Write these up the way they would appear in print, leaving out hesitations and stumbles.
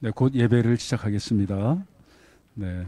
네, 곧 예배를 시작하겠습니다. 네.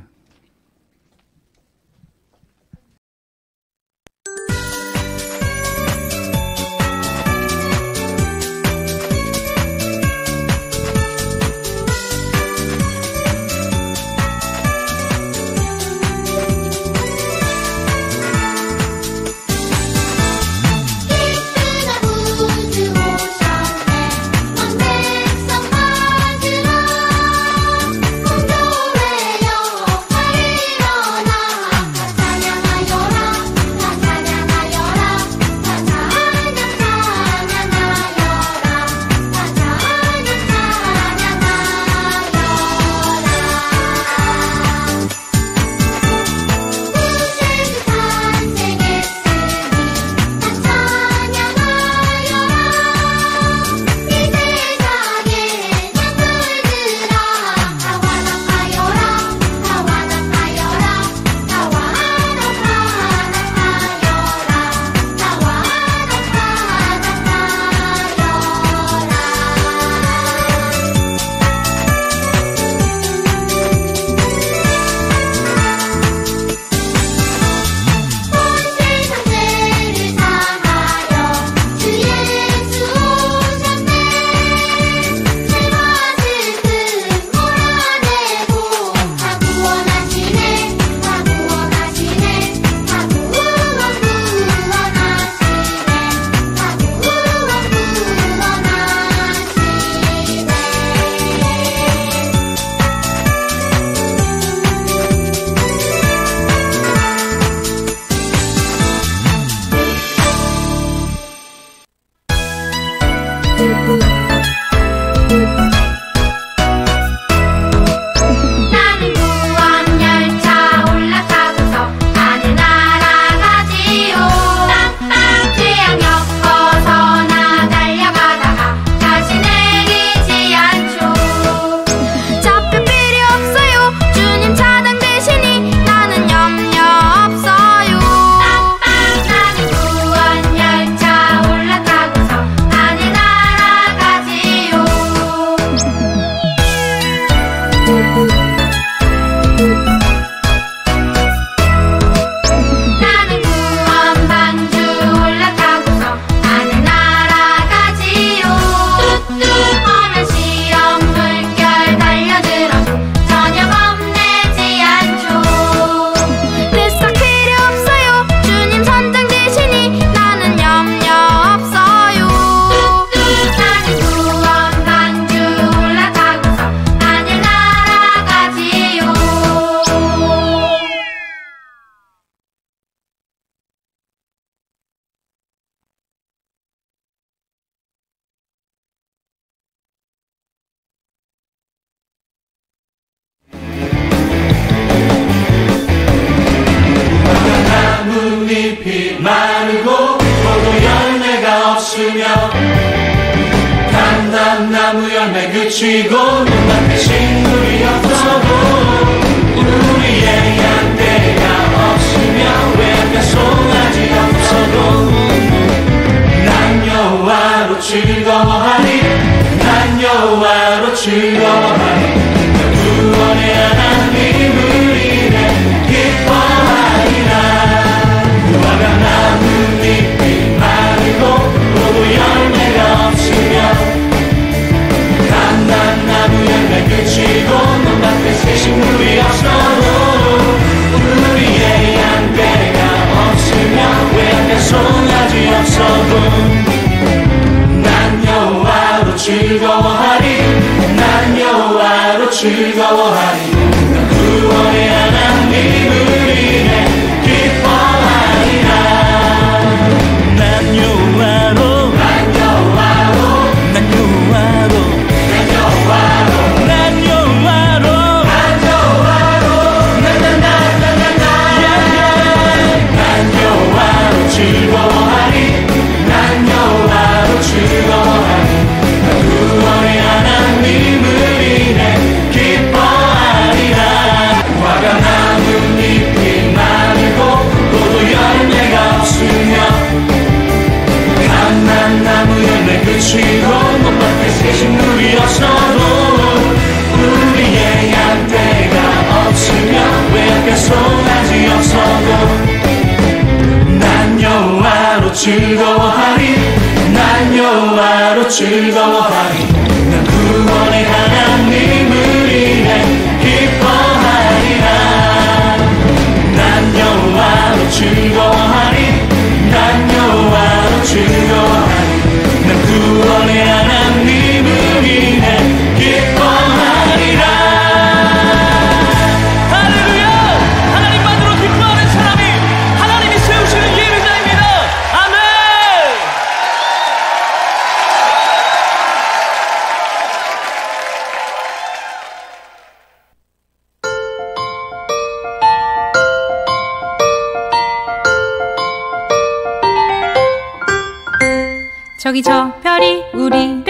단단나무 열매 그치고 눈앞에 식물이 없어도 우리의 양떼가 없으며 외양간 송아지 없어도 난 여호와로 즐거워하리 난 여호와로 즐거워하리 구원의 하나님 우리를 기뻐하리라 무화과 나뭇잎이 마르고 포도 열매가 없으며 단단나무 열매 즐거워하리 난 구원의 하나님을 인해 기뻐하리라 난 여호와로 즐거워하리 난 여호와로 즐거워하리 난 구원의 하나님을 인해 기뻐하리라 할렐루야 하나님만으로 기뻐하는 사람이 하나님이 세우시는 예배자입니다 아멘 저기 저 별이 우리를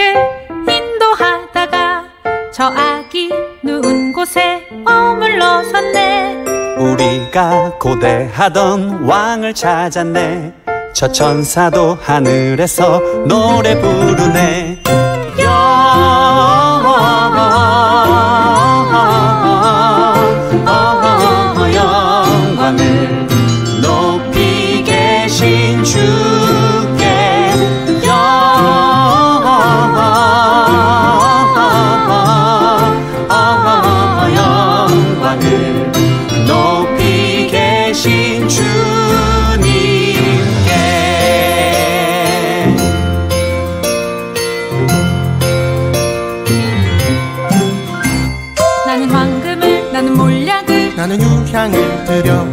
인도하다가 저 아기 누운 곳에 머물러섰네. 우리가 고대하던 왕을 찾았네. 저 천사도 하늘에서 노래 부르네. 영광을 높이 계신 주께 영광을 높이 계신 주님께. 나는 황금을 나는 몰약을 나는 유향을 드려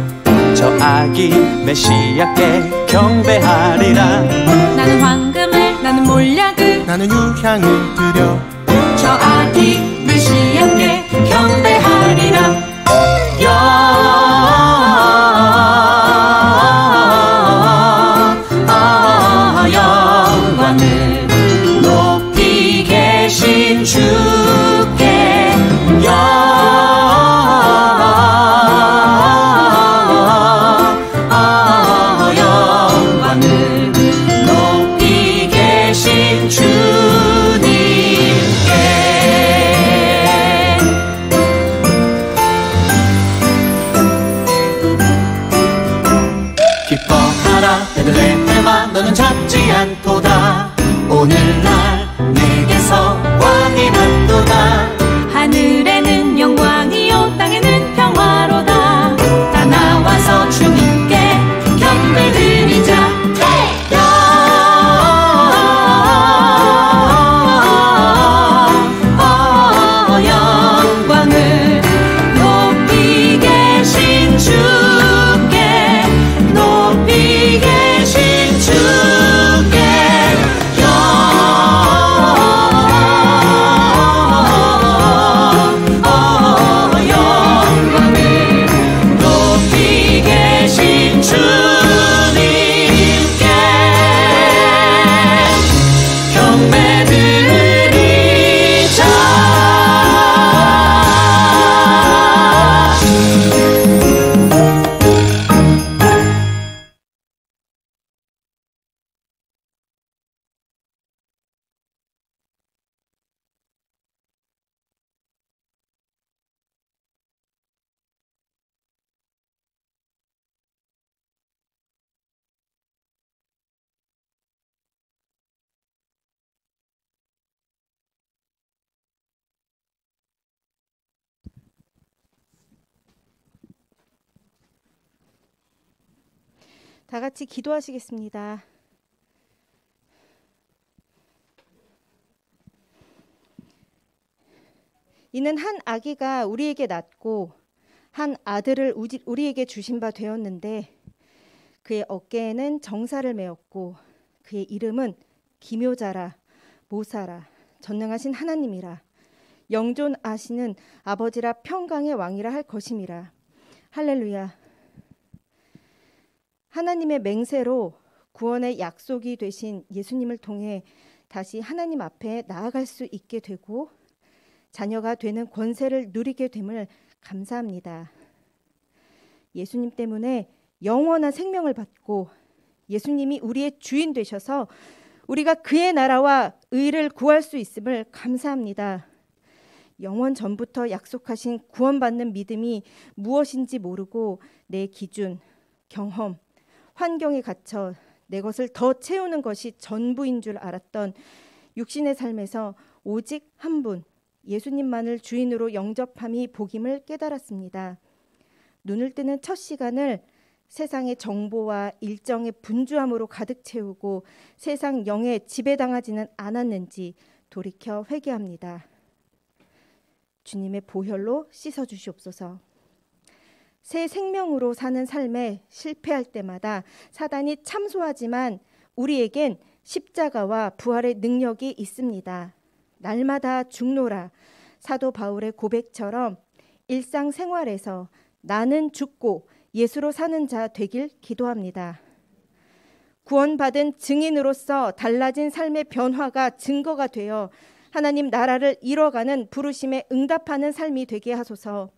저 아기 메시아께 경배하리라. 나는 황금을 나는 몰약을 나는 유향을 드려 저 아기 메시아께 경배하리라. 영광을 높이 계신 주께 영광을 높이 계신 주님께. 기뻐하라 베들레헴아 너는 작지 않도다. 오늘날 내게서 왕이 난도다. 하늘에는 영광이요 땅에는 평화로다. 다 나와서 주님께 경배드리자. 영광을 높이 계신 주께 높이 계신 주께 영광을 높이 계신 주님께 경배드리자. 다 같이 기도하시겠습니다. 이는 한 아기가 우리에게 낳고 한 아들을 우리에게 주신 바 되었는데 그의 어깨에는 정사를 메었고 그의 이름은 기묘자라 모사라 전능하신 하나님이라 영존하시는 아버지라 평강의 왕이라 할 것임이라. 할렐루야. 하나님의 맹세로 구원의 약속이 되신 예수님을 통해 다시 하나님 앞에 나아갈 수 있게 되고 자녀가 되는 권세를 누리게 됨을 감사합니다. 예수님 때문에 영원한 생명을 받고 예수님이 우리의 주인 되셔서 우리가 그의 나라와 의를 구할 수 있음을 감사합니다. 영원 전부터 약속하신 구원받는 믿음이 무엇인지 모르고 내 기준, 경험, 환경에 갇혀 내 것을 더 채우는 것이 전부인 줄 알았던 육신의 삶에서 오직 한 분, 예수님만을 주인으로 영접함이 복임을 깨달았습니다. 눈을 뜨는 첫 시간을 세상의 정보와 일정의 분주함으로 가득 채우고 세상 영에 지배당하지는 않았는지 돌이켜 회개합니다. 주님의 보혈로 씻어주시옵소서. 새 생명으로 사는 삶에 실패할 때마다 사단이 참소하지만 우리에겐 십자가와 부활의 능력이 있습니다. 날마다 죽노라. 사도 바울의 고백처럼 일상생활에서 나는 죽고 예수로 사는 자 되길 기도합니다. 구원받은 증인으로서 달라진 삶의 변화가 증거가 되어 하나님 나라를 이뤄가는 부르심에 응답하는 삶이 되게 하소서.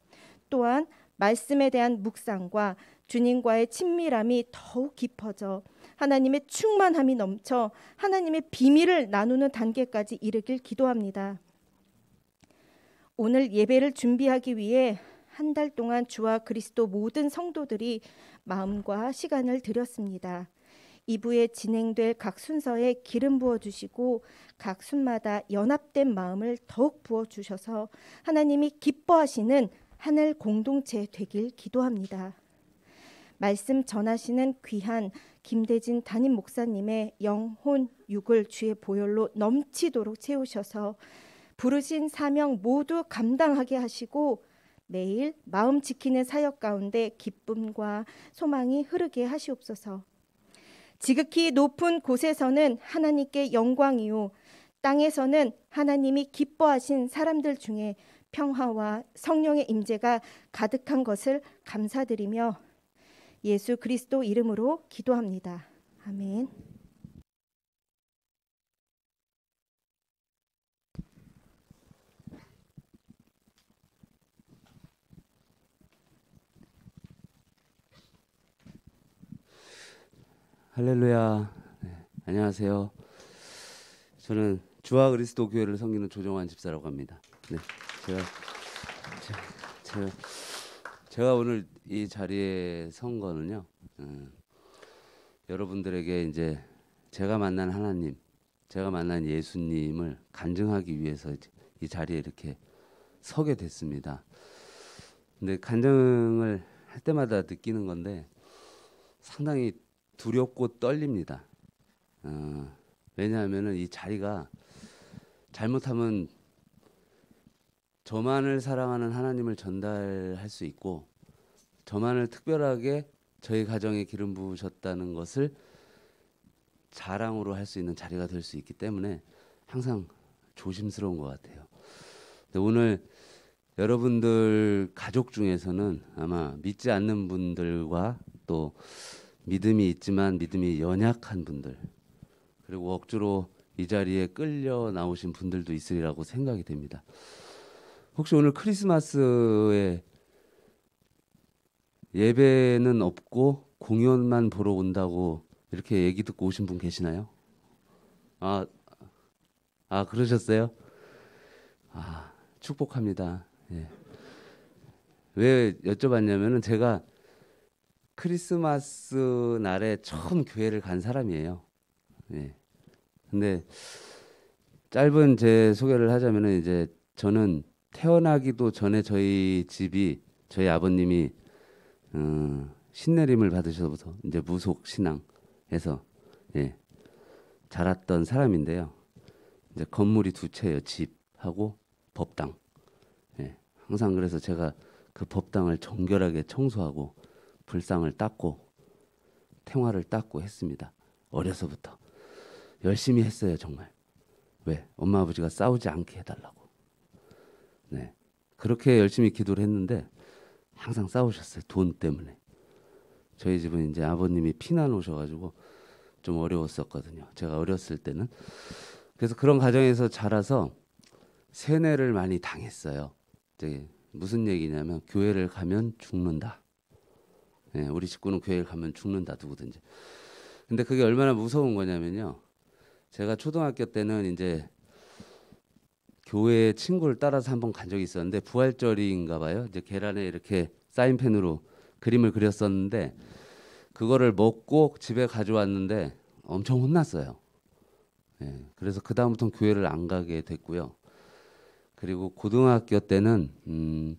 또한 말씀에 대한 묵상과 주님과의 친밀함이 더욱 깊어져 하나님의 충만함이 넘쳐 하나님의 비밀을 나누는 단계까지 이르길 기도합니다. 오늘 예배를 준비하기 위해 한 달 동안 주와 그리스도 모든 성도들이 마음과 시간을 들였습니다. 2부에 진행될 각 순서에 기름 부어주시고 각 순마다 연합된 마음을 더욱 부어주셔서 하나님이 기뻐하시는 하늘 공동체 되길 기도합니다. 말씀 전하시는 귀한 김대진 담임 목사님의 영혼 육을 주의 보혈로 넘치도록 채우셔서 부르신 사명 모두 감당하게 하시고 매일 마음 지키는 사역 가운데 기쁨과 소망이 흐르게 하시옵소서. 지극히 높은 곳에서는 하나님께 영광이요 땅에서는 하나님이 기뻐하신 사람들 중에 평화와 성령의 임재가 가득한 것을 감사드리며 예수 그리스도 이름으로 기도합니다. 아멘. 할렐루야. 네, 안녕하세요. 저는 주와 그리스도 교회를 섬기는 조정환 집사라고 합니다. 네, 제가 오늘 이 자리에 선 거는요, 여러분들에게 이제 제가 만난 하나님, 제가 만난 예수님을 간증하기 위해서 이 자리에 이렇게 서게 됐습니다. 근데 간증을 할 때마다 느끼는 건데 상당히 두렵고 떨립니다. 왜냐하면 이 자리가 잘못하면 저만을 사랑하는 하나님을 전달할 수 있고 저만을 특별하게 저희 가정에 기름 부으셨다는 것을 자랑으로 할 수 있는 자리가 될 수 있기 때문에 항상 조심스러운 것 같아요. 근데 오늘 여러분들 가족 중에서는 아마 믿지 않는 분들과 또 믿음이 있지만 믿음이 연약한 분들 그리고 억지로 이 자리에 끌려 나오신 분들도 있으리라고 생각이 됩니다. 혹시 오늘 크리스마스에 예배는 없고 공연만 보러 온다고 이렇게 얘기 듣고 오신 분 계시나요? 그러셨어요? 축복합니다. 예. 왜 여쭤봤냐면은 제가 크리스마스 날에 처음 교회를 간 사람이에요. 예. 근데 짧은 제 소개를 하자면은 이제 저는 태어나기도 전에 저희 집이 저희 아버님이 신내림을 받으셔서 이제 무속 신앙에서 예, 자랐던 사람인데요. 이제 건물이 두 채예요. 집하고 법당. 예, 항상 그래서 제가 그 법당을 정결하게 청소하고 불상을 닦고 탱화를 닦고 했습니다. 어려서부터 열심히 했어요. 정말. 왜? 엄마 아버지가 싸우지 않게 해달라고. 네, 그렇게 열심히 기도를 했는데 항상 싸우셨어요. 돈 때문에. 저희 집은 이제 아버님이 피난 오셔가지고 좀 어려웠었거든요. 제가 어렸을 때는. 그래서 그런 가정에서 자라서 세뇌를 많이 당했어요. 이제 무슨 얘기냐면 교회를 가면 죽는다. 네, 우리 식구는 교회를 가면 죽는다 누구든지. 근데 그게 얼마나 무서운 거냐면요. 제가 초등학교 때는 이제 교회 친구를 따라서 한번 간 적이 있었는데 부활절인가 봐요. 이제 계란에 이렇게 사인펜으로 그림을 그렸었는데 그거를 먹고 집에 가져왔는데 엄청 혼났어요. 예, 그래서 그 다음부터는 교회를 안 가게 됐고요. 그리고 고등학교 때는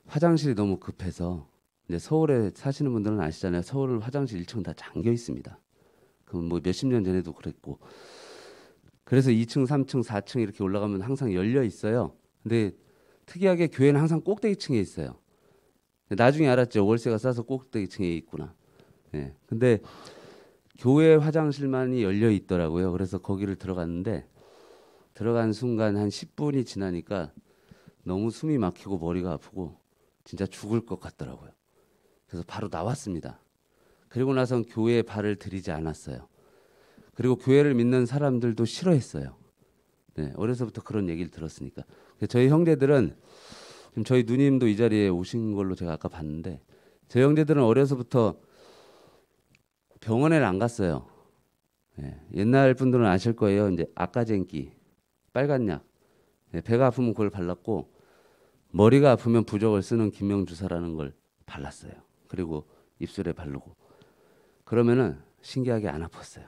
화장실이 너무 급해서 이제 서울에 사시는 분들은 아시잖아요. 서울 화장실 1층 다 잠겨 있습니다. 그럼 뭐 몇십 년 전에도 그랬고. 그래서 2층, 3층, 4층 이렇게 올라가면 항상 열려 있어요. 근데 특이하게 교회는 항상 꼭대기층에 있어요. 나중에 알았죠. 월세가 싸서 꼭대기층에 있구나. 예. 근데 교회 화장실만이 열려 있더라고요. 그래서 거기를 들어갔는데 들어간 순간 한 10분이 지나니까 너무 숨이 막히고 머리가 아프고 진짜 죽을 것 같더라고요. 그래서 바로 나왔습니다. 그리고 나선 교회에 발을 들이지 않았어요. 그리고 교회를 믿는 사람들도 싫어했어요. 네, 어려서부터 그런 얘기를 들었으니까. 저희 형제들은 지금 저희 누님도 이 자리에 오신 걸로 제가 아까 봤는데 저희 형제들은 어려서부터 병원에는 안 갔어요. 네, 옛날 분들은 아실 거예요. 이제 아까쟁기, 빨간 약, 네, 배가 아프면 그걸 발랐고 머리가 아프면 부적을 쓰는 김명주사라는 걸 발랐어요. 그리고 입술에 바르고 그러면은 신기하게 안 아팠어요.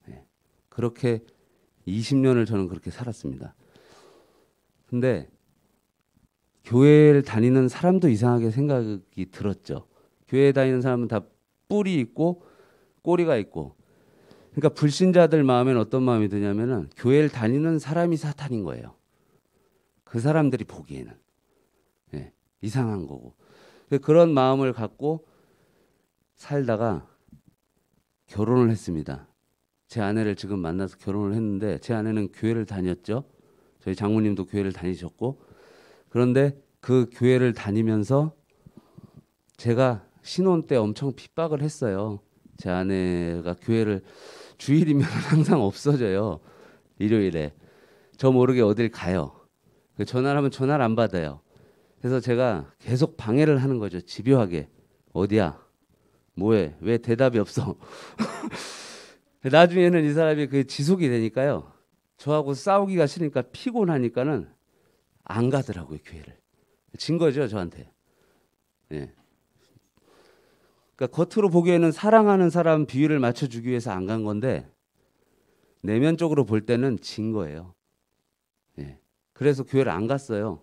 네, 그렇게 20년을 저는 그렇게 살았습니다. 근데 교회를 다니는 사람도 이상하게 생각이 들었죠. 교회 다니는 사람은 다 뿔이 있고 꼬리가 있고. 그러니까 불신자들 마음에는 어떤 마음이 드냐면은 교회를 다니는 사람이 사탄인 거예요. 그 사람들이 보기에는. 네, 이상한 거고. 그런 마음을 갖고 살다가 결혼을 했습니다. 제 아내를 지금 만나서 결혼을 했는데 제 아내는 교회를 다녔죠. 저희 장모님도 교회를 다니셨고 그런데 그 교회를 다니면서 제가 신혼 때 엄청 핍박을 했어요. 제 아내가 교회를 주일이면 항상 없어져요. 일요일에. 저 모르게 어딜 가요. 전화를 하면 전화를 안 받아요. 그래서 제가 계속 방해를 하는 거죠. 집요하게. 어디야? 뭐해? 왜 대답이 없어? 나중에는 이 사람이 그 지속이 되니까요. 저하고 싸우기가 싫으니까 피곤하니까는 안 가더라고요, 교회를. 진 거죠, 저한테. 예. 그러니까 겉으로 보기에는 사랑하는 사람 비율을 맞춰주기 위해서 안 간 건데 내면적으로 볼 때는 진 거예요. 예. 그래서 교회를 안 갔어요.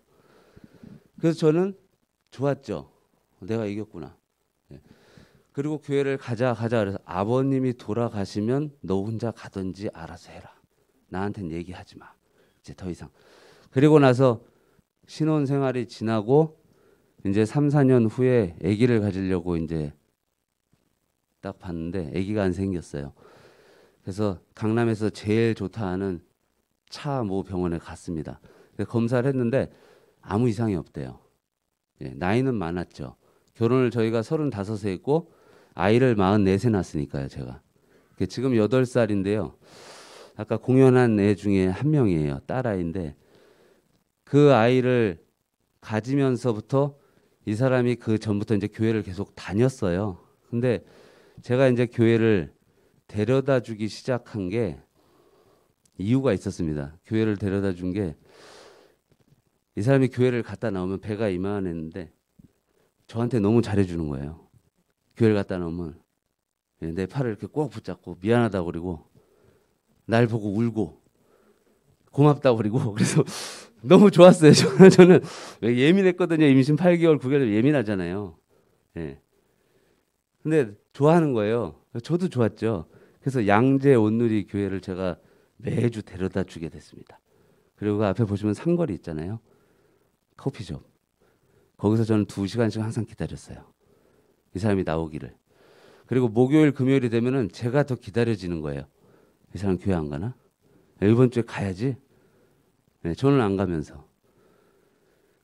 그래서 저는 좋았죠. 내가 이겼구나. 예. 그리고 교회를 가자 그래서 아버님이 돌아가시면 너 혼자 가든지 알아서 해라. 나한테는 얘기하지 마. 이제 더 이상. 그리고 나서 신혼 생활이 지나고 이제 3, 4년 후에 아기를 가지려고 이제 딱 봤는데 아기가 안 생겼어요. 그래서 강남에서 제일 좋다 하는 차 모 병원에 갔습니다. 검사를 했는데 아무 이상이 없대요. 예, 나이는 많았죠. 결혼을 저희가 35세 했고 아이를 44세 낳았으니까요. 제가. 지금 8살인데요. 아까 공연한 애 중에 한 명이에요. 딸아이인데 그 아이를 가지면서부터 이 사람이 그 전부터 이제 교회를 계속 다녔어요. 근데 제가 이제 교회를 데려다 주기 시작한 게 이유가 있었습니다. 교회를 데려다 준 게 이 사람이 교회를 갔다 나오면 배가 이만했는데 저한테 너무 잘해주는 거예요. 교회를 갔다 나오면 내 팔을 이렇게 꼭 붙잡고 미안하다고 그러고 날 보고 울고 고맙다고 그러고 그래서 너무 좋았어요. 저는 예민했거든요. 임신 8개월, 9개월 예민하잖아요. 예. 근데 좋아하는 거예요. 저도 좋았죠. 그래서 양재 온누리 교회를 제가 매주 데려다 주게 됐습니다. 그리고 그 앞에 보시면 상거리 있잖아요. 커피숍. 거기서 저는 2시간씩 항상 기다렸어요. 이 사람이 나오기를. 그리고 목요일, 금요일이 되면은 제가 더 기다려지는 거예요. 이 사람 교회 안 가나? 이번 주에 가야지. 네, 저는 안 가면서.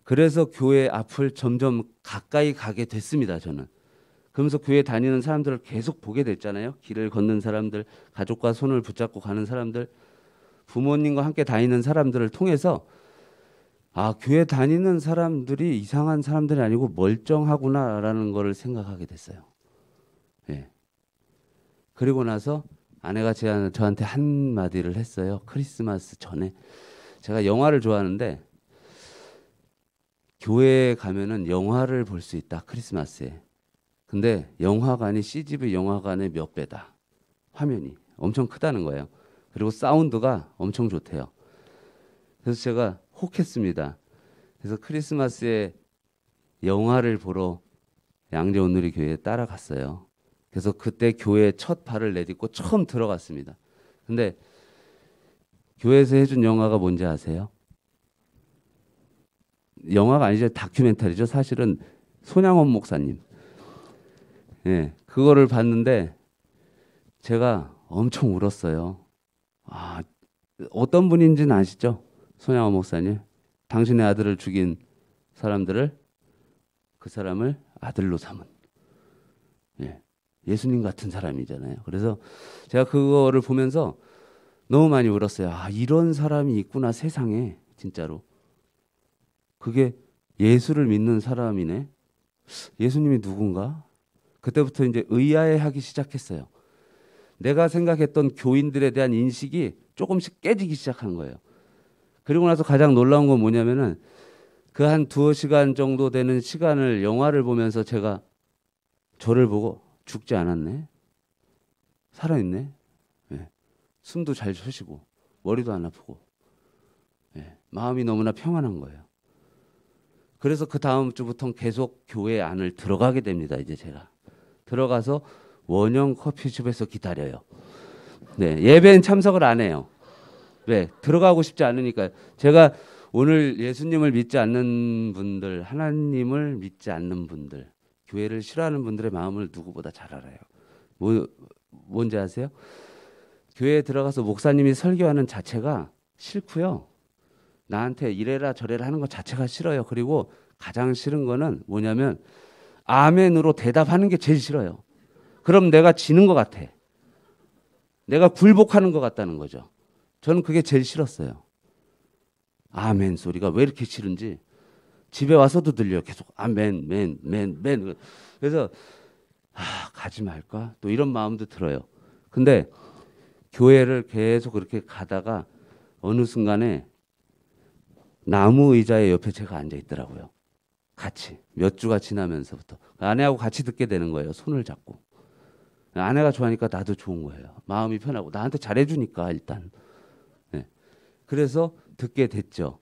그래서 교회 앞을 점점 가까이 가게 됐습니다. 저는. 그러면서 교회 다니는 사람들을 계속 보게 됐잖아요. 길을 걷는 사람들, 가족과 손을 붙잡고 가는 사람들, 부모님과 함께 다니는 사람들을 통해서 교회 다니는 사람들이 이상한 사람들이 아니고 멀쩡하구나라는 걸 생각하게 됐어요. 예. 그리고 나서 아내가 저한테 한마디를 했어요. 크리스마스 전에. 제가 영화를 좋아하는데 교회에 가면은 영화를 볼 수 있다. 크리스마스에. 근데 영화관이 CGV 영화관의 몇 배다. 화면이 엄청 크다는 거예요. 그리고 사운드가 엄청 좋대요. 그래서 제가 혹했습니다. 그래서 크리스마스에 영화를 보러 양재온누리 교회에 따라갔어요. 그래서 그때 교회에 첫 발을 내딛고 처음 들어갔습니다. 근데 교회에서 해준 영화가 뭔지 아세요? 영화가 아니죠. 다큐멘터리죠. 사실은 손양원 목사님. 예, 그거를 봤는데 제가 엄청 울었어요. 아, 어떤 분인지는 아시죠? 손양원 목사님. 당신의 아들을 죽인 사람들을 그 사람을 아들로 삼은 예수님 같은 사람이잖아요. 그래서 제가 그거를 보면서 너무 많이 울었어요. 아, 이런 사람이 있구나 세상에 진짜로. 그게 예수를 믿는 사람이네. 예수님이 누군가? 그때부터 이제 의아해하기 시작했어요. 내가 생각했던 교인들에 대한 인식이 조금씩 깨지기 시작한 거예요. 그리고 나서 가장 놀라운 건 뭐냐면은 그 한 2시간 정도 되는 시간을 영화를 보면서 제가 저를 보고 죽지 않았네. 살아있네. 예. 숨도 잘 쉬시고 머리도 안 아프고 마음이 너무나 평안한 거예요. 그래서 그 다음 주부터는 계속 교회 안을 들어가게 됩니다. 이제 제가 들어가서 원형 커피숍에서 기다려요. 네, 예배엔 참석을 안 해요. 왜? 들어가고 싶지 않으니까요. 제가 오늘 예수님을 믿지 않는 분들, 하나님을 믿지 않는 분들, 교회를 싫어하는 분들의 마음을 누구보다 잘 알아요. 뭔지 아세요? 교회에 들어가서 목사님이 설교하는 자체가 싫고요. 나한테 이래라 저래라 하는 것 자체가 싫어요. 그리고 가장 싫은 거는 뭐냐면 아멘으로 대답하는 게 제일 싫어요. 그럼 내가 지는 것 같아. 내가 굴복하는 것 같다는 거죠. 저는 그게 제일 싫었어요. 아멘 소리가 왜 이렇게 싫은지 집에 와서도 들려요. 계속 아멘, 맨. 그래서 가지 말까? 또 이런 마음도 들어요. 근데 교회를 계속 그렇게 가다가 어느 순간에 나무 의자의 옆에 제가 앉아 있더라고요. 같이 몇 주가 지나면서부터 아내하고 같이 듣게 되는 거예요. 손을 잡고. 아내가 좋아하니까 나도 좋은 거예요. 마음이 편하고 나한테 잘해주니까 일단. 네. 그래서 듣게 됐죠.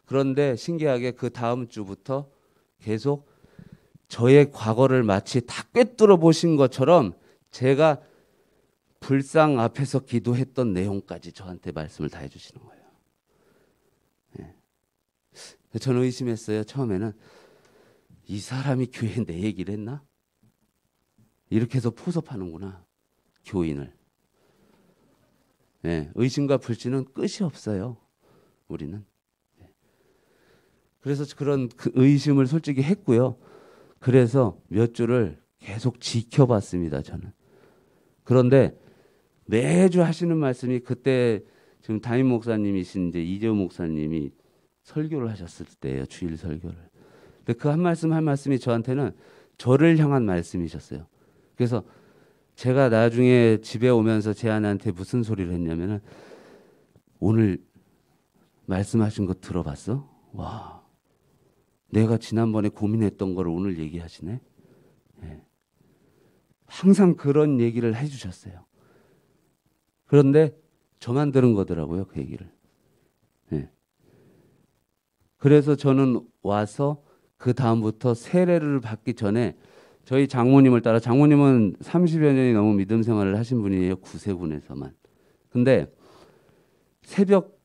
그런데 신기하게 그 다음 주부터 계속 저의 과거를 마치 다 꿰뚫어 보신 것처럼 제가 불상 앞에서 기도했던 내용까지 저한테 말씀을 다 해주시는 거예요. 네. 저는 의심했어요. 처음에는 이 사람이 교회에 내 얘기를 했나? 이렇게 해서 포섭하는구나. 교인을. 네. 의심과 불신은 끝이 없어요. 우리는. 네. 그래서 그런 그 의심을 솔직히 했고요. 그래서 몇 주를 계속 지켜봤습니다. 저는. 그런데 매주 하시는 말씀이 그때 지금 담임 목사님이신 이제 이재호 목사님이 설교를 하셨을 때예요. 주일 설교를. 근데 그 한 말씀이 저한테는 저를 향한 말씀이셨어요. 그래서 제가 나중에 집에 오면서 제 아내한테 무슨 소리를 했냐면은 오늘 말씀하신 거 들어봤어? 와, 내가 지난번에 고민했던 걸 오늘 얘기하시네. 네. 항상 그런 얘기를 해주셨어요. 그런데 저만 들은 거더라고요, 그 얘기를. 네. 그래서 저는 와서 그 다음부터 세례를 받기 전에 저희 장모님을 따라, 장모님은 30여 년이 넘은 믿음 생활을 하신 분이에요. 구세군에서만. 근데 새벽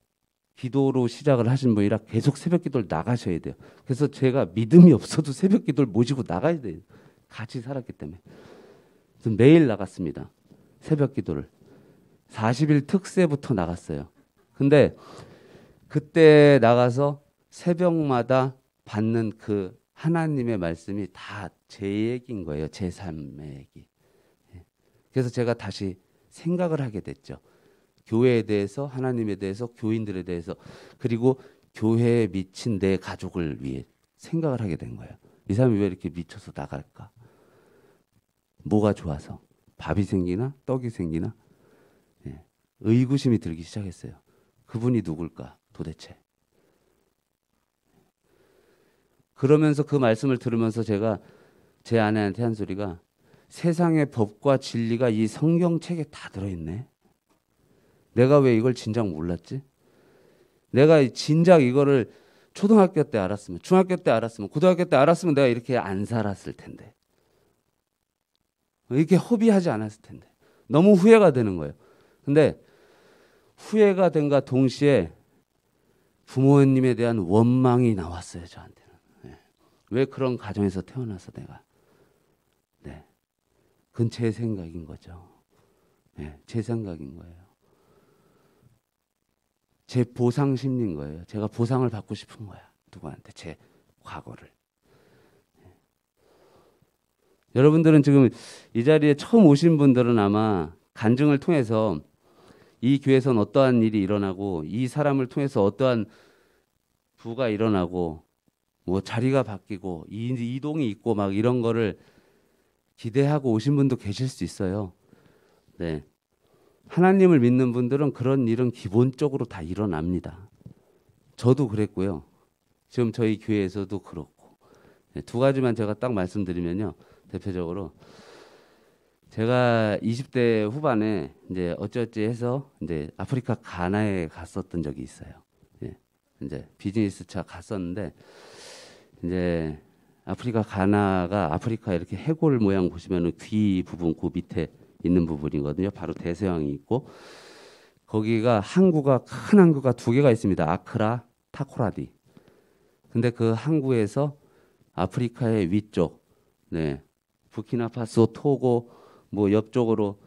기도로 시작을 하신 분이라 계속 새벽 기도를 나가셔야 돼요. 그래서 제가 믿음이 없어도 새벽 기도를 모시고 나가야 돼요. 같이 살았기 때문에. 그래서 매일 나갔습니다. 새벽 기도를. 40일 특세부터 나갔어요. 근데 그때 나가서 새벽마다 받는 그 하나님의 말씀이 다 제 얘기인 거예요. 제 삶의 얘기. 그래서 제가 다시 생각을 하게 됐죠. 교회에 대해서, 하나님에 대해서, 교인들에 대해서, 그리고 교회에 미친 내 가족을 위해 생각을 하게 된 거예요. 이 사람이 왜 이렇게 미쳐서 나갈까? 뭐가 좋아서? 밥이 생기나? 떡이 생기나? 의구심이 들기 시작했어요. 그분이 누굴까 도대체? 그러면서 그 말씀을 들으면서 제가 제 아내한테 한 소리가 세상의 법과 진리가 이 성경책에 다 들어있네. 내가 왜 이걸 진작 몰랐지? 내가 진작 이거를 초등학교 때 알았으면, 중학교 때 알았으면, 고등학교 때 알았으면 내가 이렇게 안 살았을 텐데. 이렇게 허비하지 않았을 텐데. 너무 후회가 되는 거예요. 근데 후회가 된과 동시에 부모님에 대한 원망이 나왔어요, 저한테는. 네. 왜 그런 가정에서 태어나서 내가. 네. 그건 제 생각인 거죠. 네. 제 생각인 거예요. 제 보상 심리인 거예요. 제가 보상을 받고 싶은 거야. 누구한테 제 과거를. 네. 여러분들은 지금 이 자리에 처음 오신 분들은 아마 간증을 통해서 이 교회에선 어떠한 일이 일어나고 이 사람을 통해서 어떠한 부가 일어나고 뭐 자리가 바뀌고 이동이 있고 막 이런 거를 기대하고 오신 분도 계실 수 있어요. 네. 하나님을 믿는 분들은 그런 일은 기본적으로 다 일어납니다. 저도 그랬고요. 지금 저희 교회에서도 그렇고. 네, 두 가지만 제가 딱 말씀드리면요. 대표적으로 제가 20대 후반에 이제 어찌어찌 해서 이제 아프리카 가나에 갔었던 적이 있어요. 예. 이제 비즈니스 차 갔었는데 이제 아프리카 가나가 아프리카 이렇게 해골 모양 보시면은 귀 부분 그 밑에 있는 부분이거든요. 바로 대서양이 있고 거기가 항구가 큰 항구가 두 개가 있습니다. 아크라, 타코라디. 근데 그 항구에서 아프리카의 위쪽, 네, 부키나파소, 토고 뭐 옆쪽으로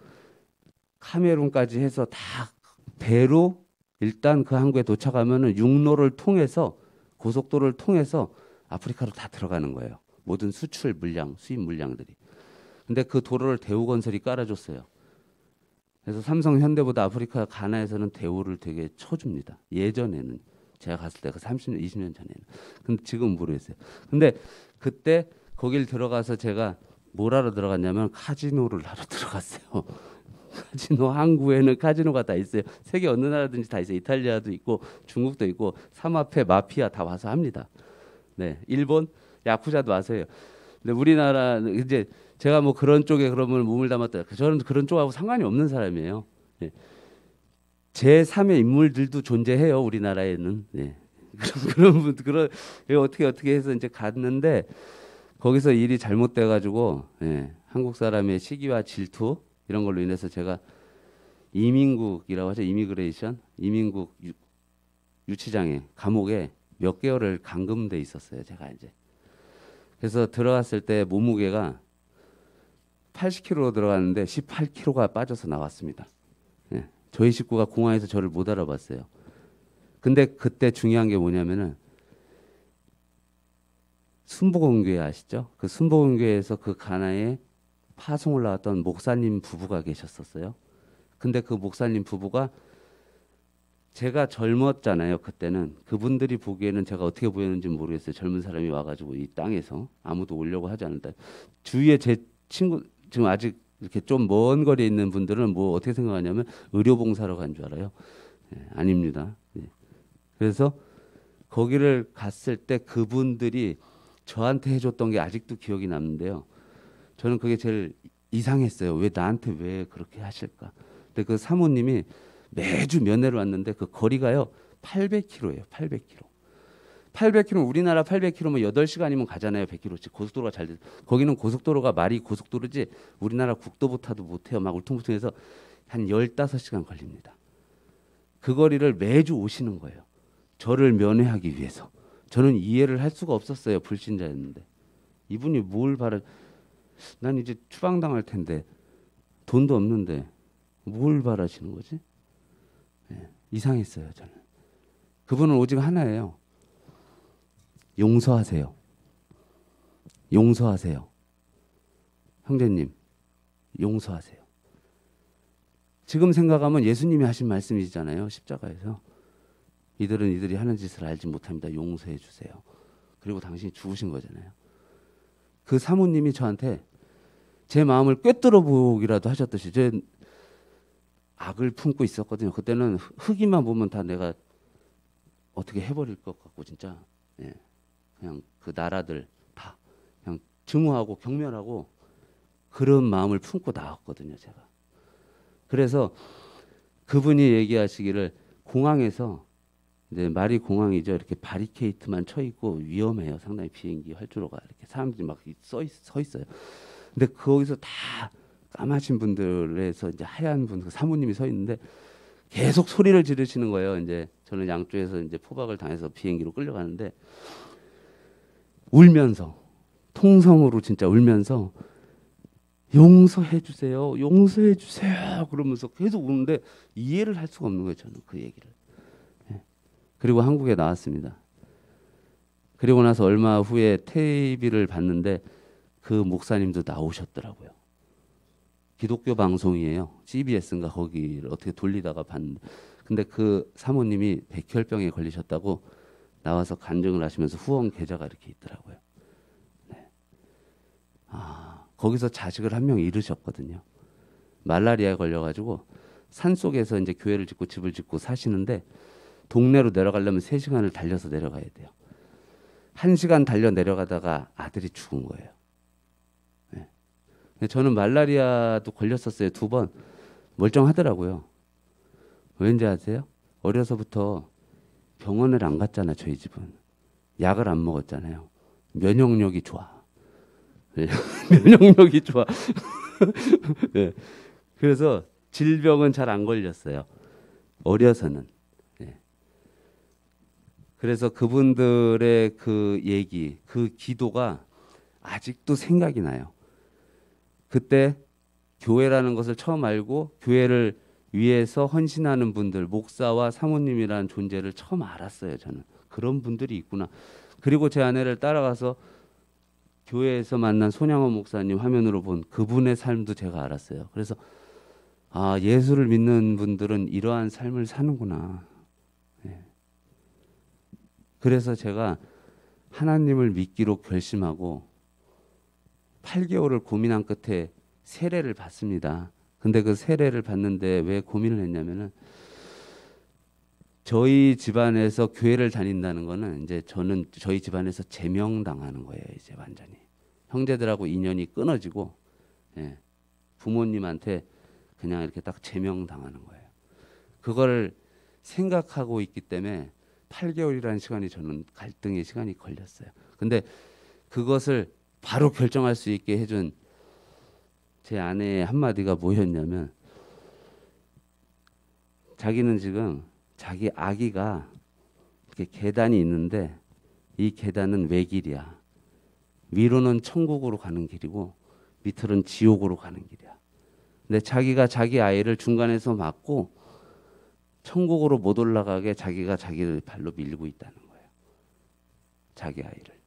카메룬까지 해서 다 배로 일단 그 항구에 도착하면은 육로를 통해서 고속도로를 통해서 아프리카로 다 들어가는 거예요. 모든 수출 물량, 수입 물량들이. 근데 그 도로를 대우건설이 깔아줬어요. 그래서 삼성, 현대보다 아프리카 가나에서는 대우를 되게 쳐줍니다. 예전에는 제가 갔을 때 그 30년, 20년 전에는. 근데 지금은 모르겠어요. 근데 그때 거길 들어가서 제가 뭘 하러 들어갔냐면 카지노를 하러 들어갔어요. 카지노, 항구에는 카지노가 다 있어요. 세계 어느 나라든지 다 있어요. 이탈리아도 있고 중국도 있고 사마페, 마피아 다 와서 합니다. 네, 일본 야쿠자도 와서요. 근데 우리나라는 이제 제가 뭐 그런 쪽에 그러면 몸을 담았다. 저는 그런 쪽하고 상관이 없는 사람이에요. 네. 제3의 인물들도 존재해요. 우리나라에는. 네. 그런 분, 어떻게 해서 이제 갔는데 거기서 일이 잘못돼가지고 예, 한국 사람의 시기와 질투 이런 걸로 인해서 제가 이민국이라고 하죠. 이미그레이션, 이민국 유치장에 감옥에 몇 개월을 감금돼 있었어요. 제가 이제 그래서 들어갔을 때 몸무게가 80kg로 들어갔는데 18kg가 빠져서 나왔습니다. 예, 저희 식구가 공항에서 저를 못 알아봤어요. 근데 그때 중요한 게 뭐냐면은 순복음교회 아시죠? 그 순복음교회에서 그 가나에 파송을 나왔던 목사님 부부가 계셨었어요. 근데 그 목사님 부부가 제가 젊었잖아요. 그때는 그분들이 보기에는 제가 어떻게 보였는지 모르겠어요. 젊은 사람이 와가지고 이 땅에서 아무도 오려고 하지 않는다. 주위에 제 친구 지금 아직 이렇게 좀 먼 거리에 있는 분들은 뭐 어떻게 생각하냐면 의료봉사로 간 줄 알아요. 예, 아닙니다. 예. 그래서 거기를 갔을 때 그분들이 저한테 해줬던 게 아직도 기억이 남는데요. 저는 그게 제일 이상했어요. 왜 나한테 왜 그렇게 하실까? 근데 그 사모님이 매주 면회를 왔는데 그 거리가요 800km예요. 800km. 800km 우리나라 800km면 8시간이면 가잖아요. 100km씩 고속도로가 잘 돼. 거기는 고속도로가 말이 고속도로지 우리나라 국도부터도 못해요. 막 울퉁불퉁해서 한 15시간 걸립니다. 그 거리를 매주 오시는 거예요. 저를 면회하기 위해서. 저는 이해를 할 수가 없었어요. 불신자였는데. 이분이 뭘 바라 난 이제 추방당할 텐데 돈도 없는데 뭘 바라시는 거지? 네, 이상했어요. 저는. 그분은 오직 하나예요. 용서하세요. 용서하세요. 형제님, 용서하세요. 지금 생각하면 예수님이 하신 말씀이잖아요. 십자가에서. 이들이 하는 짓을 알지 못합니다. 용서해 주세요. 그리고 당신이 죽으신 거잖아요. 그 사모님이 저한테 제 마음을 꿰뚫어 보기라도 하셨듯이 제 악을 품고 있었거든요. 그때는 흑이만 보면 다 내가 어떻게 해버릴 것 같고 진짜 예, 그냥 그 나라들 다 그냥 증오하고 경멸하고 그런 마음을 품고 나왔거든요. 제가. 그래서 그분이 얘기하시기를 공항에서 이제 말이 공항이죠. 이렇게 바리케이트만 쳐 있고 위험해요. 상당히 비행기 활주로가 이렇게 사람들이 막 서 있어요. 근데 거기서 다 까마신 분들에서 이제 하얀 분, 그 사모님이 서 있는데 계속 소리를 지르시는 거예요. 이제 저는 양쪽에서 이제 포박을 당해서 비행기로 끌려가는데 울면서 통성으로 진짜 울면서 용서해 주세요, 용서해 주세요 그러면서 계속 우는데 이해를 할 수가 없는 거예요. 저는 그 얘기를. 그리고 한국에 나왔습니다. 그리고 나서 얼마 후에 TV를 봤는데 그 목사님도 나오셨더라고요. 기독교 방송이에요. CBS인가 거기를 어떻게 돌리다가 봤는데 근데 그 사모님이 백혈병에 걸리셨다고 나와서 간증을 하시면서 후원 계좌가 이렇게 있더라고요. 네. 거기서 자식을 한 명 잃으셨거든요. 말라리아에 걸려가지고 산속에서 이제 교회를 짓고 집을 짓고 사시는데 동네로 내려가려면 3시간을 달려서 내려가야 돼요. 1시간 달려 내려가다가 아들이 죽은 거예요. 네. 저는 말라리아도 걸렸었어요. 2번. 멀쩡하더라고요. 왠지 아세요? 어려서부터 병원을 안 갔잖아. 저희 집은. 약을 안 먹었잖아요. 면역력이 좋아. 면역력이 좋아. 네. 그래서 질병은 잘 안 걸렸어요. 어려서는. 그래서 그분들의 그 얘기, 그 기도가 아직도 생각이 나요. 그때 교회라는 것을 처음 알고 교회를 위해서 헌신하는 분들, 목사와 사모님이라는 존재를 처음 알았어요. 저는 그런 분들이 있구나. 그리고 제 아내를 따라가서 교회에서 만난 손양원 목사님 화면으로 본 그분의 삶도 제가 알았어요. 그래서 예수를 믿는 분들은 이러한 삶을 사는구나. 그래서 제가 하나님을 믿기로 결심하고 8개월을 고민한 끝에 세례를 받습니다. 근데 그 세례를 받는데 왜 고민을 했냐면은 저희 집안에서 교회를 다닌다는 거는 이제 저는 저희 집안에서 제명당하는 거예요. 이제 완전히 형제들하고 인연이 끊어지고 부모님한테 그냥 이렇게 딱 제명당하는 거예요. 그걸 생각하고 있기 때문에 8개월이라는 시간이 저는 갈등의 시간이 걸렸어요. 근데 그것을 바로 결정할 수 있게 해준 제 아내의 한마디가 뭐였냐면 자기는 지금 자기 아기가 이렇게 계단이 있는데 이 계단은 외길이야. 위로는 천국으로 가는 길이고 밑으로는 지옥으로 가는 길이야. 근데 자기가 자기 아이를 중간에서 막고 천국으로 못 올라가게 자기가 자기를 발로 밀고 있다는 거예요. 자기 아이를.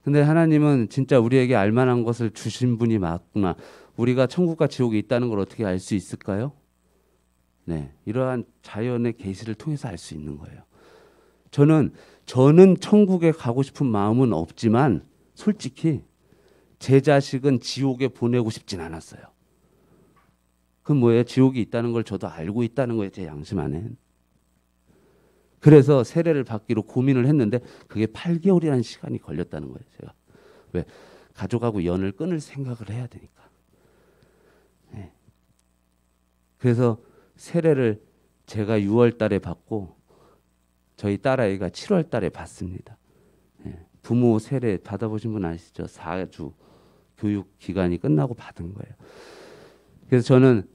근데 하나님은 진짜 우리에게 알만한 것을 주신 분이 맞구나. 우리가 천국과 지옥이 있다는 걸 어떻게 알 수 있을까요? 네, 이러한 자연의 계시를 통해서 알 수 있는 거예요. 저는 천국에 가고 싶은 마음은 없지만 솔직히 제 자식은 지옥에 보내고 싶진 않았어요. 그건 뭐예요? 지옥이 있다는 걸 저도 알고 있다는 거예요. 제 양심 안에. 그래서 세례를 받기로 고민을 했는데 그게 8개월이라는 시간이 걸렸다는 거예요. 제가. 왜? 가족하고 연을 끊을 생각을 해야 되니까. 네. 그래서 세례를 제가 6월 달에 받고 저희 딸아이가 7월 달에 받습니다. 네. 부모 세례 받아보신 분 아시죠? 4주 교육 기간이 끝나고 받은 거예요. 그래서 저는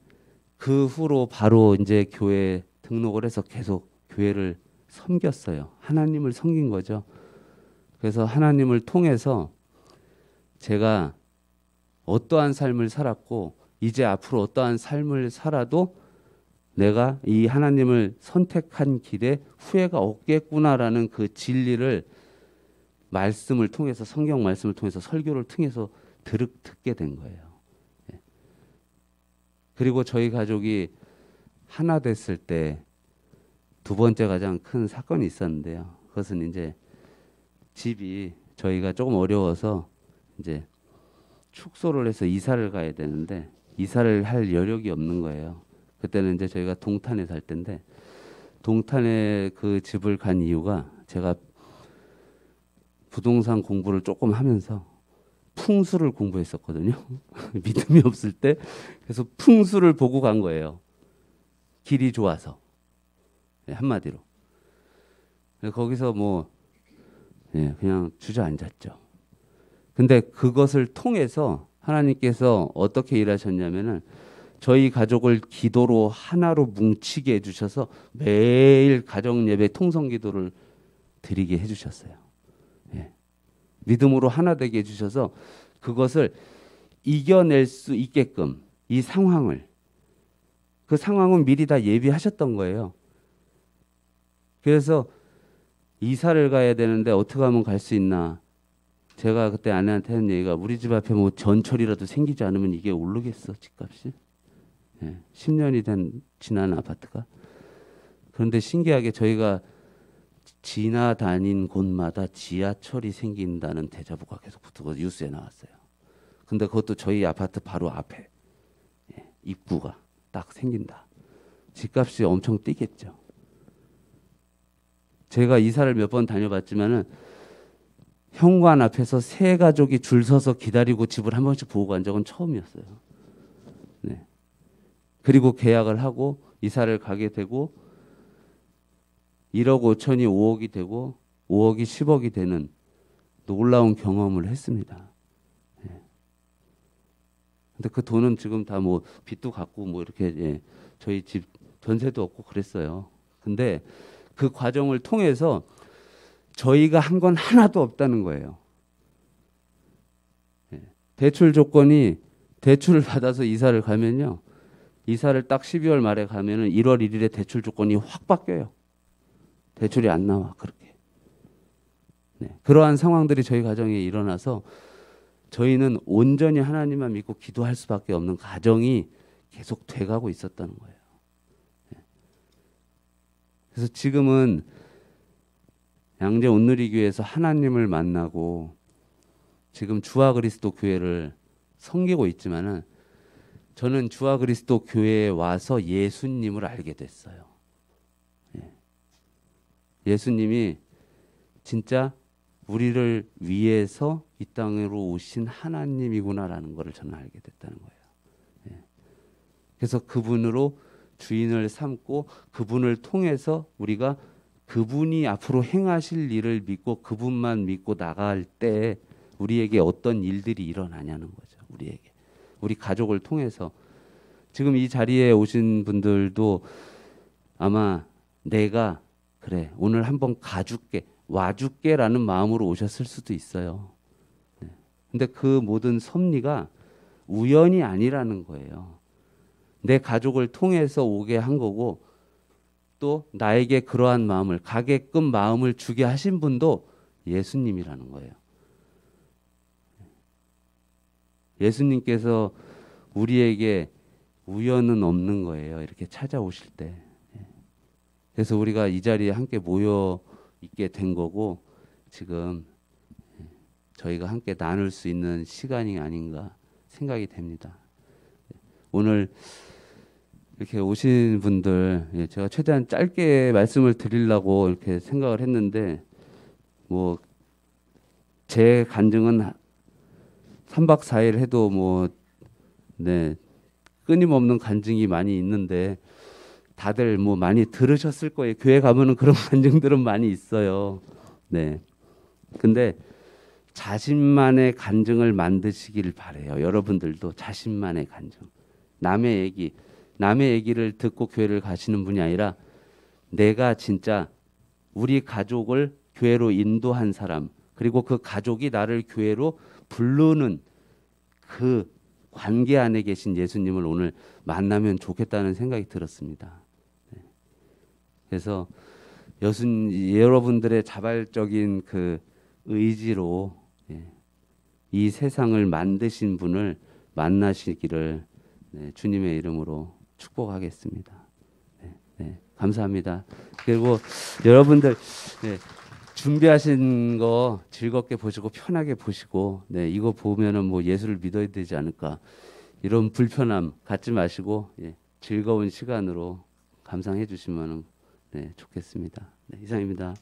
그 후로 바로 이제 교회에 등록을 해서 계속 교회를 섬겼어요. 하나님을 섬긴 거죠. 그래서 하나님을 통해서 제가 어떠한 삶을 살았고 이제 앞으로 어떠한 삶을 살아도 내가 이 하나님을 선택한 길에 후회가 없겠구나라는 그 진리를 말씀을 통해서 성경 말씀을 통해서 설교를 통해서 듣게 된 거예요. 그리고 저희 가족이 하나 됐을 때 두 번째 가장 큰 사건이 있었는데요. 그것은 이제 집이 저희가 조금 어려워서 이제 축소를 해서 이사를 가야 되는데 이사를 할 여력이 없는 거예요. 그때는 이제 저희가 동탄에 살 때인데 동탄에 그 집을 간 이유가 제가 부동산 공부를 조금 하면서 풍수를 공부했었거든요. 믿음이 없을 때. 그래서 풍수를 보고 간 거예요. 길이 좋아서. 예, 한마디로. 거기서 뭐 예, 그냥 주저앉았죠. 근데 그것을 통해서 하나님께서 어떻게 일하셨냐면은 저희 가족을 기도로 하나로 뭉치게 해주셔서 매일 가정 예배 통성 기도를 드리게 해주셨어요. 예. 믿음으로 하나 되게 해주셔서 그것을 이겨낼 수 있게끔 이 상황을, 그 상황은 미리 다 예비하셨던 거예요. 그래서 이사를 가야 되는데 어떻게 하면 갈 수 있나. 제가 그때 아내한테 한 얘기가 우리 집 앞에 뭐 전철이라도 생기지 않으면 이게 오르겠어 집값이. 예, 10년이 지난 아파트가. 그런데 신기하게 저희가 지나다닌 곳마다 지하철이 생긴다는 대자보가 계속 붙고 뉴스에 나왔어요. 근데 그것도 저희 아파트 바로 앞에 예, 입구가 딱 생긴다. 집값이 엄청 뛰겠죠. 제가 이사를 몇 번 다녀봤지만은 현관 앞에서 세 가족이 줄 서서 기다리고 집을 한 번씩 보고 간 적은 처음이었어요. 네. 그리고 계약을 하고 이사를 가게 되고 1억 5천이 5억이 되고 5억이 10억이 되는 놀라운 경험을 했습니다. 예. 근데 그 돈은 지금 다 뭐 빚도 갚고 뭐 이렇게 예, 저희 집 전세도 없고 그랬어요. 근데 그 과정을 통해서 저희가 한 건 하나도 없다는 거예요. 예. 대출 조건이 대출을 받아서 이사를 가면요. 이사를 딱 12월 말에 가면은 1월 1일에 대출 조건이 확 바뀌어요. 대출이 안 나와 그렇게. 네. 그러한 상황들이 저희 가정에 일어나서 저희는 온전히 하나님만 믿고 기도할 수밖에 없는 가정이 계속 돼가고 있었다는 거예요. 네. 그래서 지금은 양재 온누리교회에서 하나님을 만나고 지금 주와 그리스도 교회를 섬기고 있지만은 저는 주와 그리스도 교회에 와서 예수님을 알게 됐어요. 예. 예수님이 진짜 우리를 위해서 이 땅으로 오신 하나님이구나라는 것을 저는 알게 됐다는 거예요. 예. 그래서 그분으로 주인을 삼고 그분을 통해서 우리가 그분이 앞으로 행하실 일을 믿고 그분만 믿고 나갈 때 우리에게 어떤 일들이 일어나냐는 거죠. 우리에게. 우리 가족을 통해서. 지금 이 자리에 오신 분들도 아마 내가 그래 오늘 한번 가줄게 와줄게라는 마음으로 오셨을 수도 있어요. 네. 근데 그 모든 섭리가 우연이 아니라는 거예요. 내 가족을 통해서 오게 한 거고 또 나에게 그러한 마음을 가게끔 마음을 주게 하신 분도 예수님이라는 거예요. 예수님께서 우리에게 우연은 없는 거예요. 이렇게 찾아오실 때. 그래서 우리가 이 자리에 함께 모여 있게 된 거고 지금 저희가 함께 나눌 수 있는 시간이 아닌가 생각이 됩니다. 오늘 이렇게 오신 분들 제가 최대한 짧게 말씀을 드리려고 이렇게 생각을 했는데 뭐 제 간증은 3박 4일 해도 뭐 네, 끊임없는 간증이 많이 있는데 다들 뭐 많이 들으셨을 거예요. 교회 가면은 그런 간증들은 많이 있어요. 네. 근데 자신만의 간증을 만드시길 바래요. 여러분들도 자신만의 간증. 남의 얘기를 듣고 교회를 가시는 분이 아니라 내가 진짜 우리 가족을 교회로 인도한 사람, 그리고 그 가족이 나를 교회로 부르는 그 관계 안에 계신 예수님을 오늘 만나면 좋겠다는 생각이 들었습니다. 네. 그래서 여러분들의 자발적인 그 의지로 이 세상을 만드신 분을 만나시기를 주님의 이름으로 축복하겠습니다. 네, 감사합니다. 그리고 여러분들 준비하신 거 즐겁게 보시고 편하게 보시고 이거 보면은 뭐 예수를 믿어야 되지 않을까 이런 불편함 갖지 마시고 즐거운 시간으로 감상해 주시면 좋겠습니다. 이상입니다.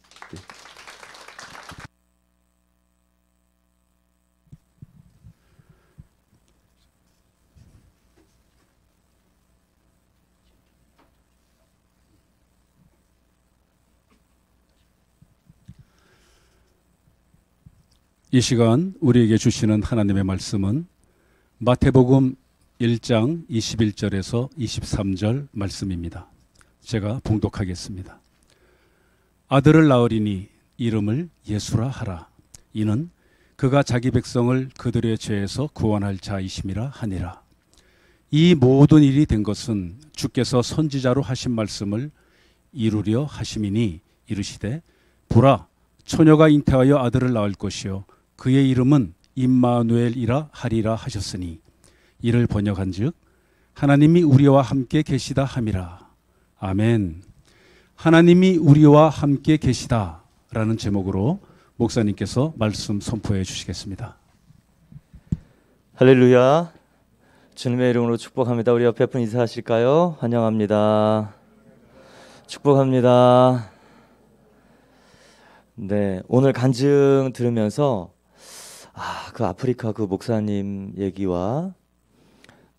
이 시간 우리에게 주시는 하나님의 말씀은 마태복음 1장 21절에서 23절 말씀입니다. 제가 봉독하겠습니다. 아들을 낳으리니 이름을 예수라 하라. 이는 그가 자기 백성을 그들의 죄에서 구원할 자이심이라 하니라. 이 모든 일이 된 것은 주께서 선지자로 하신 말씀을 이루려 하심이니 이르시되 보라 처녀가 잉태하여 아들을 낳을 것이요 그의 이름은 임마누엘이라 하리라 하셨으니 이를 번역한즉 하나님이 우리와 함께 계시다 함이라. 아멘. 하나님이 우리와 함께 계시다라는 제목으로 목사님께서 말씀 선포해 주시겠습니다. 할렐루야. 주님의 이름으로 축복합니다. 우리 옆에 분 인사하실까요? 환영합니다. 축복합니다. 네, 오늘 간증 들으면서 그 아프리카 그 목사님 얘기와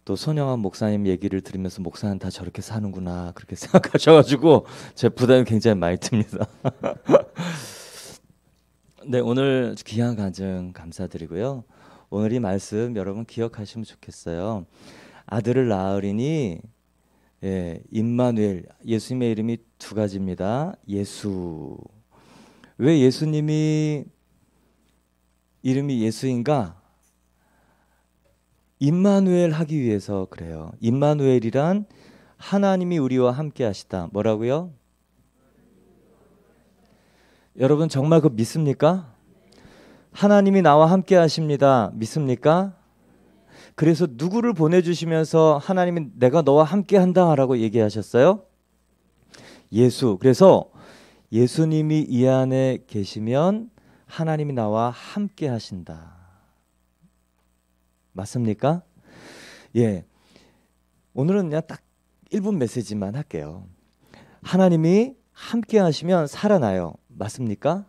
또 손영환 목사님 얘기를 들으면서 목사는 다 저렇게 사는구나 그렇게 생각하셔가지고 제 부담이 굉장히 많이 듭니다. 네, 오늘 귀한 간증 감사드리고요. 오늘 이 말씀 여러분 기억하시면 좋겠어요. 아들을 낳으리니 임마누엘, 예수님의 이름이 두 가지입니다. 예수. 왜 예수님이 이름이 예수인가? 임마누엘 하기 위해서 그래요. 임마누엘이란 하나님이 우리와 함께 하시다. 뭐라고요? 여러분 정말 그거 믿습니까? 하나님이 나와 함께 하십니다. 믿습니까? 그래서 누구를 보내주시면서 하나님이 내가 너와 함께 한다라고 얘기하셨어요? 예수. 그래서 예수님이 이 안에 계시면 하나님이 나와 함께 하신다. 맞습니까? 예. 오늘은 그냥 딱 1분 메시지만 할게요. 하나님이 함께 하시면 살아나요. 맞습니까?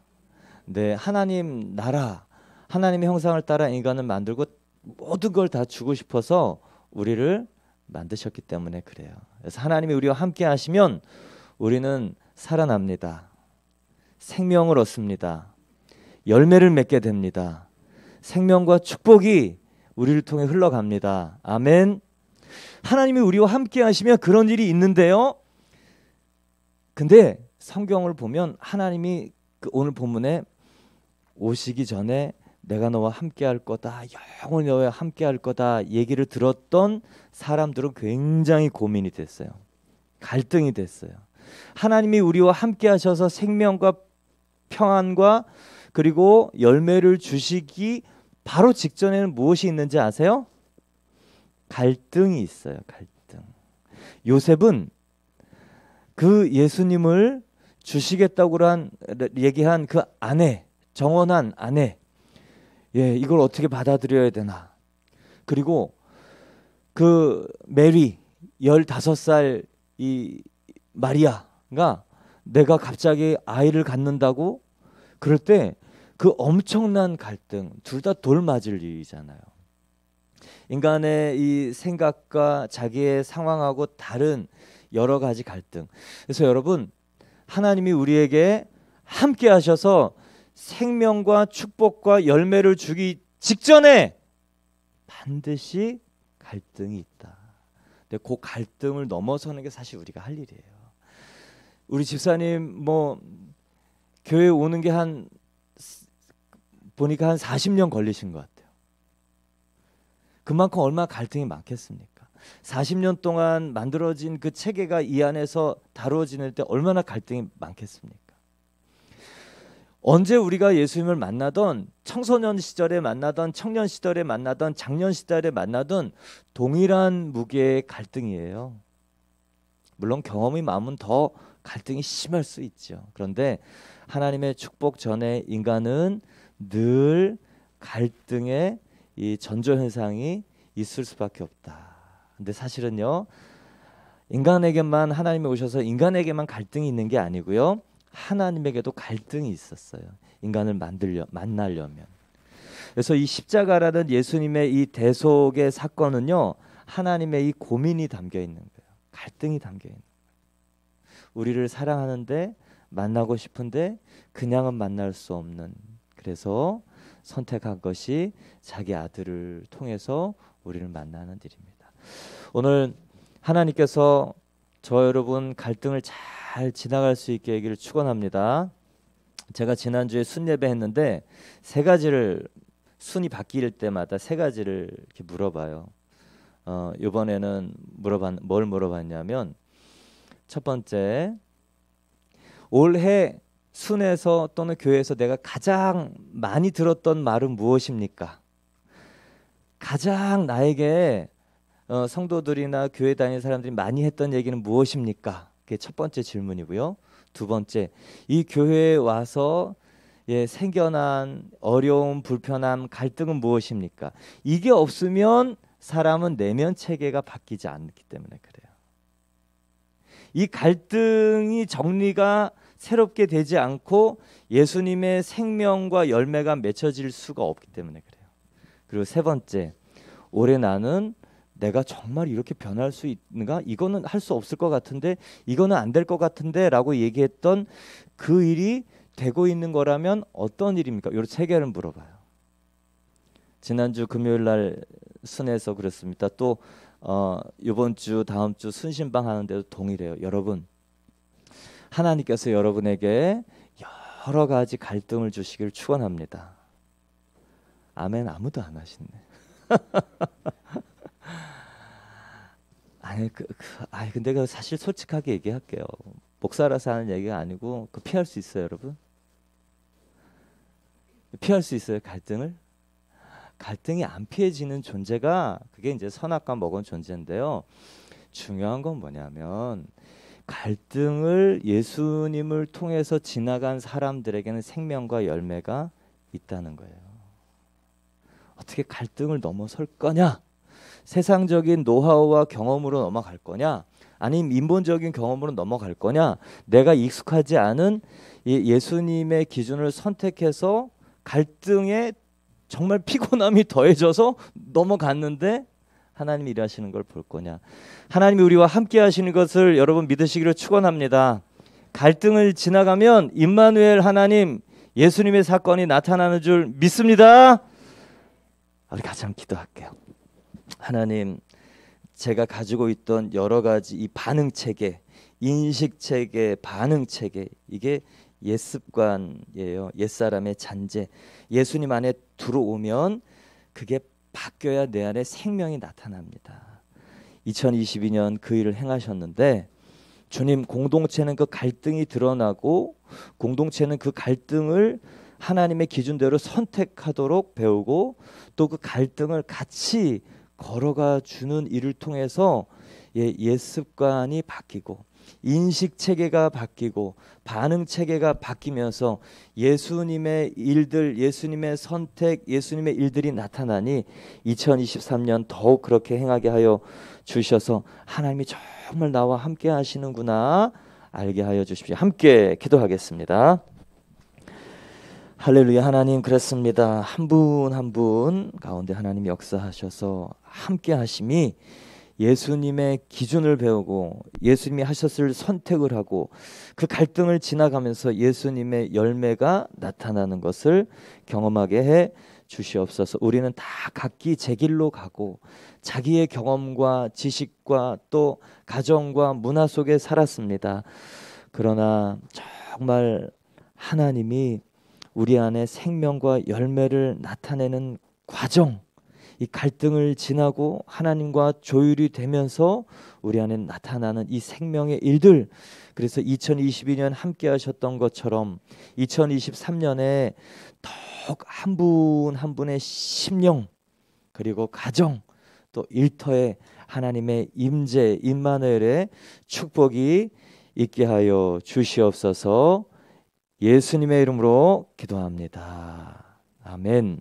네, 하나님 나라, 하나님의 형상을 따라 인간을 만들고 모든 걸 다 주고 싶어서 우리를 만드셨기 때문에 그래요. 그래서 하나님이 우리와 함께 하시면 우리는 살아납니다. 생명을 얻습니다. 열매를 맺게 됩니다. 생명과 축복이 우리를 통해 흘러갑니다. 아멘. 하나님이 우리와 함께 하시면 그런 일이 있는데요. 근데 성경을 보면 하나님이 오늘 본문에 오시기 전에 내가 너와 함께 할 거다, 영원히 너와 함께 할 거다 얘기를 들었던 사람들은 굉장히 고민이 됐어요. 갈등이 됐어요. 하나님이 우리와 함께 하셔서 생명과 평안과 그리고 열매를 주시기 바로 직전에는 무엇이 있는지 아세요? 갈등이 있어요. 갈등. 요셉은 그 예수님을 주시겠다고 얘기한 그 아내, 정원한 아내, 이걸 어떻게 받아들여야 되나. 그리고 그 메리 15살 이 마리아가 내가 갑자기 아이를 갖는다고 그럴 때 그 엄청난 갈등, 둘 다 돌 맞을 일이잖아요. 인간의 이 생각과 자기의 상황하고 다른 여러 가지 갈등. 그래서 여러분, 하나님이 우리에게 함께 하셔서 생명과 축복과 열매를 주기 직전에 반드시 갈등이 있다. 근데 그 갈등을 넘어서는 게 사실 우리가 할 일이에요. 우리 집사님 교회 오는 게 보니까 한 40년 걸리신 것 같아요. 그만큼 얼마나 갈등이 많겠습니까? 40년 동안 만들어진 그 체계가 이 안에서 다루어지는 때 얼마나 갈등이 많겠습니까? 언제 우리가 예수님을 만나던 청소년 시절에 만나던 청년 시절에 만나던 장년 시절에 만나던 동일한 무게의 갈등이에요. 물론 경험이 많으면 더 갈등이 심할 수 있죠. 그런데 하나님의 축복 전에 인간은 늘 갈등의 이 전조 현상이 있을 수밖에 없다. 근데 사실은요, 인간에게만 하나님이 오셔서 인간에게만 갈등이 있는 게 아니고요, 하나님에게도 갈등이 있었어요. 인간을 만나려면. 그래서 이 십자가라는 예수님의 이 대속의 사건은요, 하나님의 이 고민이 담겨 있는 거예요. 갈등이 담겨 있는 거예요. 우리를 사랑하는데 만나고 싶은데 그냥은 만날 수 없는. 그래서 선택한 것이 자기 아들을 통해서 우리를 만나는 일입니다. 오늘 하나님께서 저 여러분 갈등을 잘 지나갈 수 있게 하기를 축원합니다. 제가 지난주에 순 예배 했는데 세 가지를 순이 바뀔 때마다 세 가지를 이렇게 물어봐요. 이번에는 뭘 물어봤냐면 첫 번째, 올해 순에서 또는 교회에서 내가 가장 많이 들었던 말은 무엇입니까? 가장 나에게 성도들이나 교회 다니는 사람들이 많이 했던 얘기는 무엇입니까? 그게 첫 번째 질문이고요. 두 번째, 이 교회에 와서 생겨난 어려움, 불편함, 갈등은 무엇입니까? 이게 없으면 사람은 내면 체계가 바뀌지 않기 때문에 그래요. 이 갈등이 정리가 새롭게 되지 않고 예수님의 생명과 열매가 맺혀질 수가 없기 때문에 그래요. 그리고 세 번째, 올해 나는 내가 정말 이렇게 변할 수 있는가? 이거는 할 수 없을 것 같은데, 이거는 안 될 것 같은데 라고 얘기했던 그 일이 되고 있는 거라면 어떤 일입니까? 이런 세 개를 물어봐요. 지난주 금요일 날 순에서 그랬습니다. 또 이번 주 다음 주 순신방 하는데도 동일해요. 여러분, 하나님께서 여러분에게 여러 가지 갈등을 주시길 축원합니다. 아멘. 아무도 안 하시네. 근데 그 사실 솔직하게 얘기할게요. 목사라서 하는 얘기가 아니고 그 피할 수 있어요, 여러분? 피할 수 있어요, 갈등을? 갈등이 안 피해지는 존재가 그게 이제 선악과 먹은 존재인데요. 중요한 건 뭐냐면 갈등을 예수님을 통해서 지나간 사람들에게는 생명과 열매가 있다는 거예요. 어떻게 갈등을 넘어설 거냐? 세상적인 노하우와 경험으로 넘어갈 거냐? 아니면 인본적인 경험으로 넘어갈 거냐? 내가 익숙하지 않은 예수님의 기준을 선택해서 갈등에 정말 피곤함이 더해져서 넘어갔는데 하나님이 일하시는 걸 볼 거냐? 하나님이 우리와 함께 하시는 것을 여러분 믿으시기를 축원합니다. 갈등을 지나가면 임마누엘 하나님, 예수님의 사건이 나타나는 줄 믿습니다. 우리 같이 한번 기도할게요. 하나님, 제가 가지고 있던 여러 가지 이 반응 체계, 인식 체계, 반응 체계, 이게 옛 습관이에요. 옛 사람의 잔재. 예수님 안에 들어오면 그게 바뀌어야 내 안에 생명이 나타납니다. 2022년 그 일을 행하셨는데 주님, 공동체는 그 갈등이 드러나고 공동체는 그 갈등을 하나님의 기준대로 선택하도록 배우고 또 그 갈등을 같이 걸어가 주는 일을 통해서 옛 습관이 바뀌고 인식 체계가 바뀌고 반응 체계가 바뀌면서 예수님의 일들, 예수님의 선택, 예수님의 일들이 나타나니 2023년 더욱 그렇게 행하게 하여 주셔서 하나님이 정말 나와 함께 하시는구나 알게 하여 주십시오. 함께 기도하겠습니다. 할렐루야. 하나님, 그렇습니다. 한 분 한 분 가운데 하나님이 역사하셔서 함께 하심이 예수님의 기준을 배우고 예수님이 하셨을 선택을 하고 그 갈등을 지나가면서 예수님의 열매가 나타나는 것을 경험하게 해 주시옵소서. 우리는 다 각기 제 길로 가고 자기의 경험과 지식과 또 가정과 문화 속에 살았습니다. 그러나 정말 하나님이 우리 안에 생명과 열매를 나타내는 과정, 이 갈등을 지나고 하나님과 조율이 되면서 우리 안에 나타나는 이 생명의 일들, 그래서 2022년 함께 하셨던 것처럼 2023년에 더욱 한 분 한 분의 심령 그리고 가정 또 일터에 하나님의 임재 임마누엘의 축복이 있게 하여 주시옵소서. 예수님의 이름으로 기도합니다. 아멘.